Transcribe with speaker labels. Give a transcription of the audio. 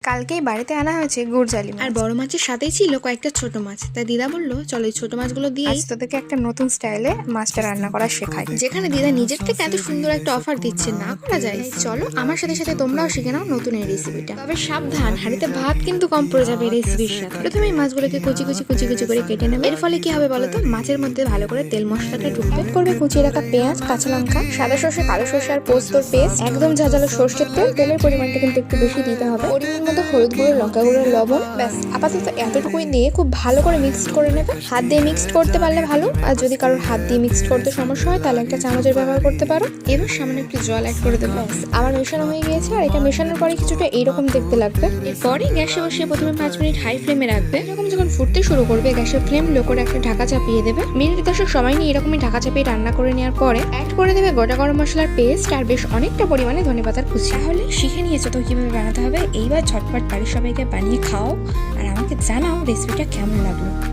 Speaker 1: কালকেই বাড়িতে আনা হয়েছে গুড়জালি মাছ,
Speaker 2: আর বড় মাছের সাথেই ছিল কয়েকটা ছোট মাছ। তাই দিদা বললো চলো এই ছোট মাছগুলো দিয়ে
Speaker 1: আজ তোদেরকে একটা নতুন স্টাইলে মাছটা রান্না করা শেখাই।
Speaker 2: যেখানে দিদা নিজের থেকে এত সুন্দর একটা অফার দিচ্ছে, না করা যায়? চলো আমার সাথে সাথে তোমরাও শিখে নাও নতুন এই রেসিপিটা। তবে সাবধান, হাঁড়িতে ভাত কিন্তু কম পড়ে যাবে এই রেসিপির সাথে। প্রথমে এই মাছগুলোকে কুচি কুচি কুচি কুচি করে কেটে নেবে। এর ফলে কি হবে বলো তো, মাছের মধ্যে ভালো করে তেল মশলাটা ঢুকবে।
Speaker 1: করবে কুচিয়ে রাখা পেঁয়াজ, কাঁচা লঙ্কা, সাদা সর্ষে, কালো সর্ষে আর পোস্তর পেস্ট, একদম ঝাঁঝালো সর্ষের তেল। তেলের পরিমাণটা কিন্তু একটু বেশি দিতে হবে। পরিমাণ মতো হলুদ গুঁড়ো, লঙ্কা গুঁড়ো, লবণ। ব্যাস আপাতত এতটুকুই দিয়ে খুব ভালো করে মিক্সড করে নেবে। হাত দিয়ে মিক্সড করতে পারলে ভালো, আর যদি কারোর হাত দিয়ে মিক্সড করতে সমস্যা হয় তাহলে একটা চামচের ব্যবহার করতে পারো।
Speaker 2: এবার সামান্য একটু জল অ্যাড করে দেবো।
Speaker 1: আমার মেশানো হয়ে গিয়েছে, আর এটা মেশানোর পরে কিছুটা এইরকম দেখতে লাগবে।
Speaker 2: এরপরে গ্যাসে বসিয়ে প্রথমে 5 মিনিট হাই ফ্লেমে রাখবে। এরকম যখন ফুটতে শুরু করবে গ্যাসের ফ্লেম লো করে একটা ঢাকা চাপিয়ে দেবে। মিনিট 10 সময় নিয়ে এরকমই ঢাকা চাপিয়ে রান্না করে নেওয়ার পরে অ্যাড করে দেবে গোটা গরম মশলার পেস্ট আর বেশ অনেকটা পরিমাণে ধনেপাতার কুচি। তাহলে শিখে নিয়েছো তো কিভাবে বানাতে হবে। এইবার ঝটপট বাড়ির সবাইকে বানিয়ে খাও আর আমাকে জানাও রেসিপিটা কেমন লাগলো।